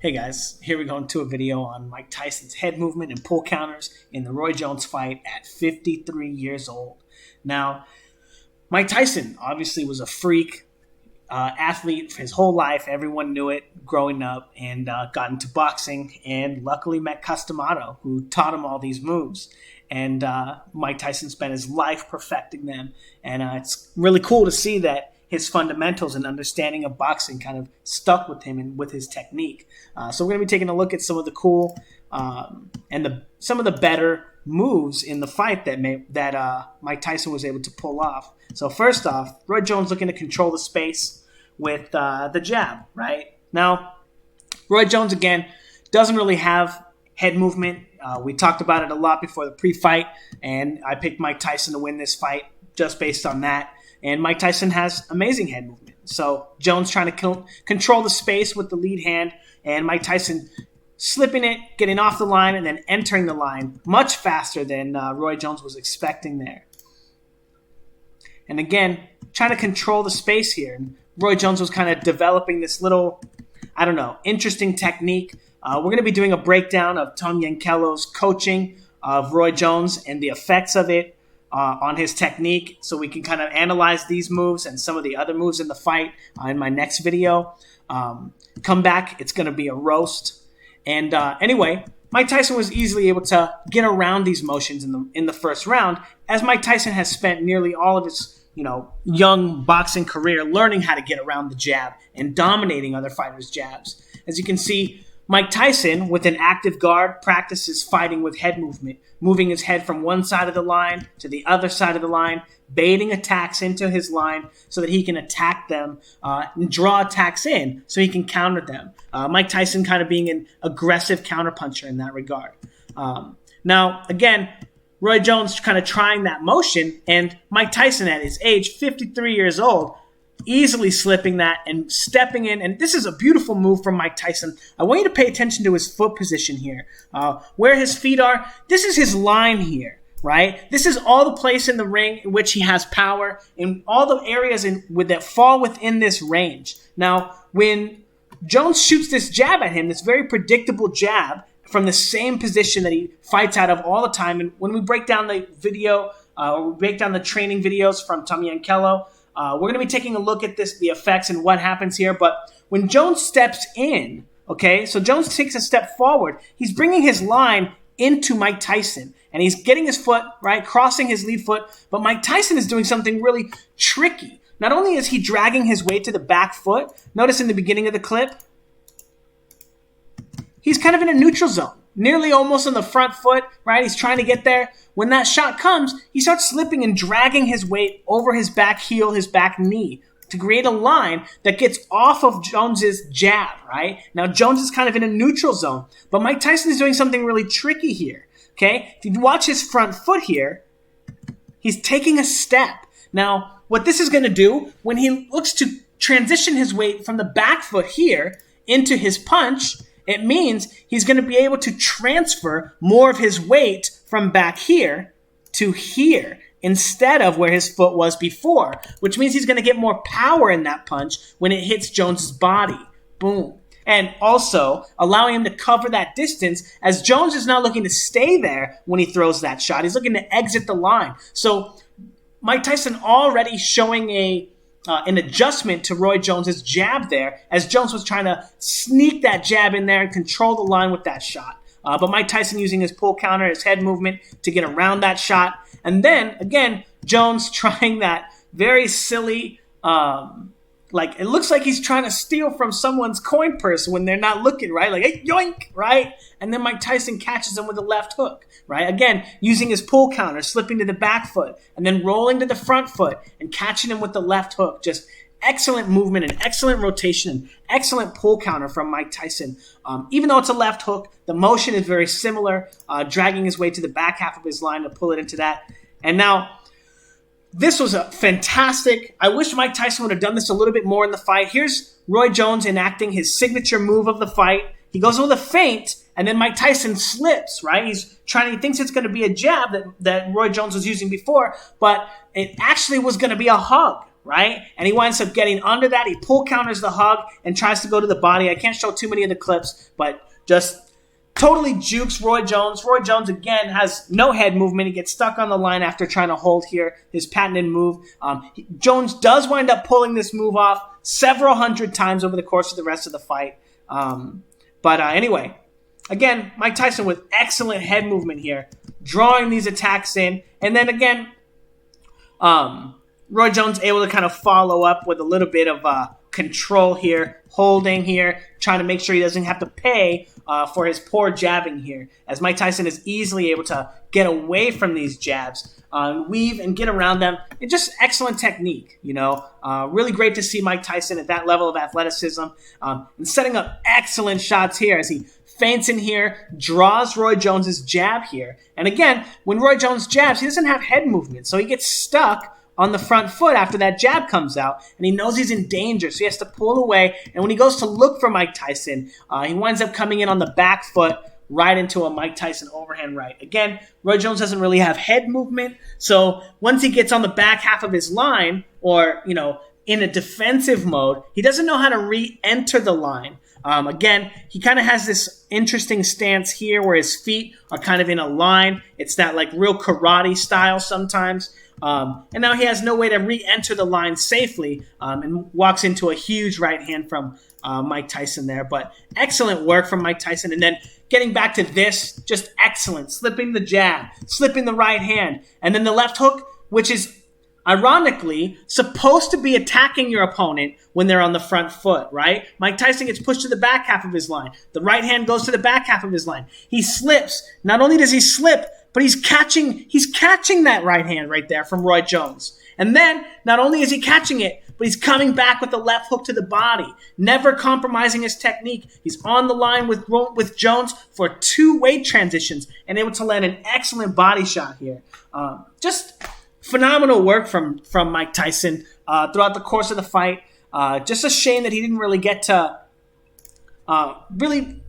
Hey guys, here we go into a video on Mike Tyson's head movement and pull counters in the Roy Jones fight at 53 years old. Now, Mike Tyson obviously was a freak athlete for his whole life. Everyone knew it growing up and got into boxing and luckily met Customato, who taught him all these moves. And Mike Tyson spent his life perfecting them. And it's really cool to see that his fundamentals and understanding of boxing kind of stuck with him and with his technique. So we're going to be taking a look at some of the cool and some of the better moves in the fight that Mike Tyson was able to pull off. So first off, Roy Jones looking to control the space with the jab, right? Now, Roy Jones, again, doesn't really have head movement. We talked about it a lot before the pre-fight, and I picked Mike Tyson to win this fight just based on that. And Mike Tyson has amazing head movement. So Jones trying to control the space with the lead hand, and Mike Tyson slipping it, getting off the line, and then entering the line much faster than Roy Jones was expecting there. And again, trying to control the space here. And Roy Jones was kind of developing this little, interesting technique. We're going to be doing a breakdown of Tom Yankello's coaching of Roy Jones and the effects of it on his technique, so we can kind of analyze these moves and some of the other moves in the fight in my next video. Come back, it's going to be a roast. And anyway, Mike Tyson was easily able to get around these motions in the first round, as Mike Tyson has spent nearly all of his young boxing career learning how to get around the jab and dominating other fighters' jabs. As you can see, Mike Tyson, with an active guard, practices fighting with head movement, moving his head from one side of the line to the other side of the line, baiting attacks into his line so that he can attack them and draw attacks in so he can counter them. Mike Tyson kind of being an aggressive counterpuncher in that regard. Now, again, Roy Jones kind of trying that motion, and Mike Tyson at his age, 53 years old, easily slipping that and stepping in. And this is a beautiful move from Mike Tyson. I want you to pay attention to his foot position here. Where his feet are, this is his line here, right? This is all the place in the ring in which he has power, in all the areas that fall within this range. Now, when Jones shoots this jab at him, this very predictable jab from the same position that he fights out of all the time, and when we break down the video, or we break down the training videos from Tom Yankello, we're going to be taking a look at the effects and what happens here. But when Jones steps in, okay, so Jones takes a step forward, he's bringing his line into Mike Tyson, and he's getting his foot, right, crossing his lead foot, but Mike Tyson is doing something really tricky. Not only is he dragging his weight to the back foot, notice in the beginning of the clip, he's kind of in a neutral zone, nearly almost on the front foot, right? He's trying to get there. When that shot comes, he starts slipping and dragging his weight over his back heel, his back knee, to create a line that gets off of Jones's jab, right? Now, Jones is kind of in a neutral zone, but Mike Tyson is doing something really tricky here, okay? If you watch his front foot here, he's taking a step. Now, what this is going to do, when he looks to transition his weight from the back foot here into his punch, it means he's going to be able to transfer more of his weight from back here to here instead of where his foot was before, which means he's going to get more power in that punch when it hits Jones's body. Boom. And also allowing him to cover that distance, as Jones is not looking to stay there when he throws that shot. He's looking to exit the line. So Mike Tyson already showing an adjustment to Roy Jones's jab there, as Jones was trying to sneak that jab in there and control the line with that shot. But Mike Tyson using his pull counter, his head movement to get around that shot. And then, again, Jones trying that very silly, it looks like he's trying to steal from someone's coin purse when they're not looking, right? Like, hey, yoink, right? And then Mike Tyson catches him with a left hook, right? Again, using his pull counter, slipping to the back foot, and then rolling to the front foot and catching him with the left hook. Just excellent movement and excellent rotation and excellent pull counter from Mike Tyson. Even though it's a left hook, the motion is very similar, dragging his way to the back half of his line to pull it into that. And now, this was a fantastic. I wish Mike Tyson would have done this a little bit more in the fight. Here's Roy Jones enacting his signature move of the fight. He goes with a feint, and then Mike Tyson slips, right? He thinks it's going to be a jab that Roy Jones was using before, but it actually was going to be a hug, right? And he winds up getting under that. He pull counters the hug and tries to go to the body. I can't show too many of the clips, but just totally jukes Roy Jones. Roy Jones, again, has no head movement. He gets stuck on the line after trying to hold here, his patented move. Jones does wind up pulling this move off several hundred times over the course of the rest of the fight. Anyway, again, Mike Tyson with excellent head movement here, drawing these attacks in. And then again, Roy Jones able to kind of follow up with a little bit of control here, holding here, trying to make sure he doesn't have to pay for his poor jabbing here, as Mike Tyson is easily able to get away from these jabs, weave and get around them. It's just excellent technique, you know. Really great to see Mike Tyson at that level of athleticism and setting up excellent shots here as he feints in here, draws Roy Jones's jab here. And again, when Roy Jones jabs, he doesn't have head movement, so he gets stuck on the front foot after that jab comes out, and he knows he's in danger, so he has to pull away. And when he goes to look for Mike Tyson, he winds up coming in on the back foot right into a Mike Tyson overhand right. Again, Roy Jones doesn't really have head movement, so once he gets on the back half of his line, or, you know, in a defensive mode, he doesn't know how to re-enter the line. Again, he kind of has this interesting stance here where his feet are kind of in a line. It's that like real karate style sometimes. And now he has no way to re-enter the line safely, and walks into a huge right hand from Mike Tyson there. But excellent work from Mike Tyson. And then getting back to this, just excellent. Slipping the jab, slipping the right hand, and then the left hook, which is ironically supposed to be attacking your opponent when they're on the front foot, right? Mike Tyson gets pushed to the back half of his line. The right hand goes to the back half of his line. He slips. Not only does he slip, but he's catching that right hand right there from Roy Jones. And then, not only is he catching it, but he's coming back with the left hook to the body, never compromising his technique. He's on the line with Jones for 2 weight transitions and able to land an excellent body shot here. Just phenomenal work from Mike Tyson throughout the course of the fight. Just a shame that he didn't really get to really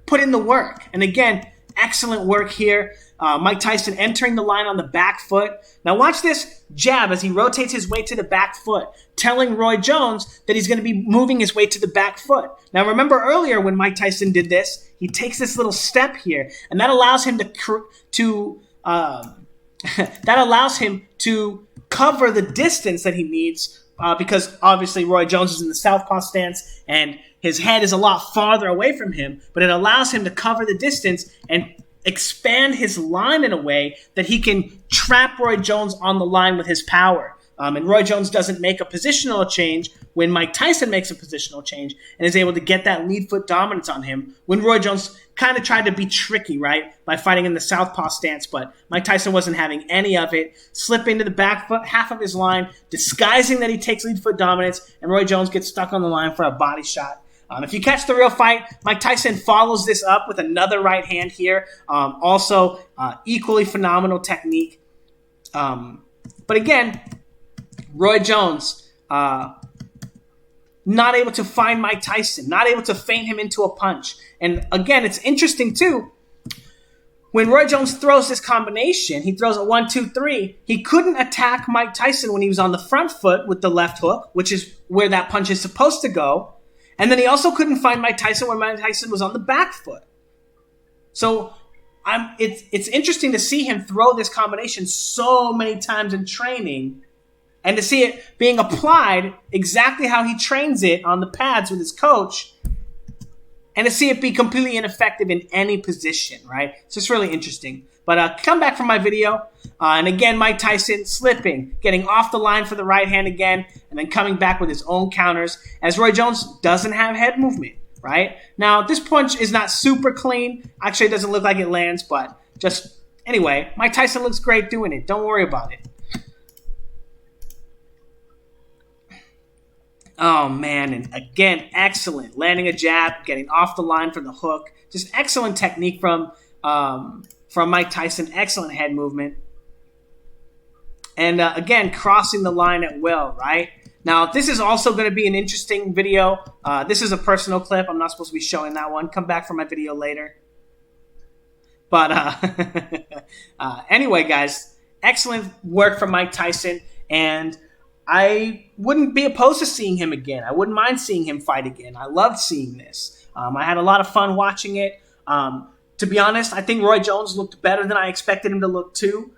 put in the work. And again, excellent work here. Mike Tyson entering the line on the back foot. Now watch this jab as he rotates his weight to the back foot, telling Roy Jones that he's going to be moving his weight to the back foot. Now remember earlier when Mike Tyson did this, he takes this little step here, and that allows him to cover the distance that he needs, because obviously Roy Jones is in the southpaw stance and his head is a lot farther away from him, but it allows him to cover the distance and expand his line in a way that he can trap Roy Jones on the line with his power. And Roy Jones doesn't make a positional change when Mike Tyson makes a positional change and is able to get that lead foot dominance on him when Roy Jones kind of tried to be tricky, right, by fighting in the southpaw stance, but Mike Tyson wasn't having any of it, slipping to the back foot half of his line, disguising that he takes lead foot dominance, and Roy Jones gets stuck on the line for a body shot. If you catch the real fight, Mike Tyson follows this up with another right hand here. Also, equally phenomenal technique. But again, Roy Jones not able to find Mike Tyson, not able to feint him into a punch. And again, it's interesting too. When Roy Jones throws this combination, he throws a 1-2-3. He couldn't attack Mike Tyson when he was on the front foot with the left hook, which is where that punch is supposed to go. And then he also couldn't find Mike Tyson when Mike Tyson was on the back foot. So it's interesting to see him throw this combination so many times in training and to see it being applied exactly how he trains it on the pads with his coach, and to see it be completely ineffective in any position, right? It's just really interesting. But come back from my video. And again, Mike Tyson slipping, getting off the line for the right hand again, and then coming back with his own counters, as Roy Jones doesn't have head movement, right? Now, this punch is not super clean. Actually, it doesn't look like it lands, but just, anyway, Mike Tyson looks great doing it. Don't worry about it. Oh, man, and again, excellent. Landing a jab, getting off the line for the hook. Just excellent technique from Mike Tyson. Excellent head movement. And again, crossing the line at will, right? Now, this is also going to be an interesting video. This is a personal clip. I'm not supposed to be showing that one. Come back for my video later. But anyway, guys, excellent work from Mike Tyson. And I wouldn't be opposed to seeing him again. I wouldn't mind seeing him fight again. I loved seeing this. I had a lot of fun watching it. To be honest, I think Roy Jones looked better than I expected him to look too.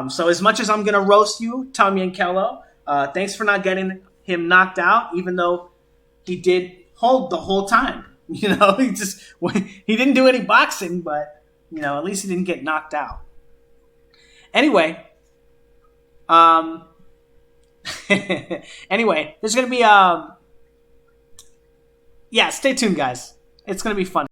So as much as I'm going to roast you, Tommy and Kello, thanks for not getting him knocked out, even though he did hold the whole time. He didn't do any boxing, but at least he didn't get knocked out. Anyway, there's gonna be stay tuned, guys. It's gonna be fun.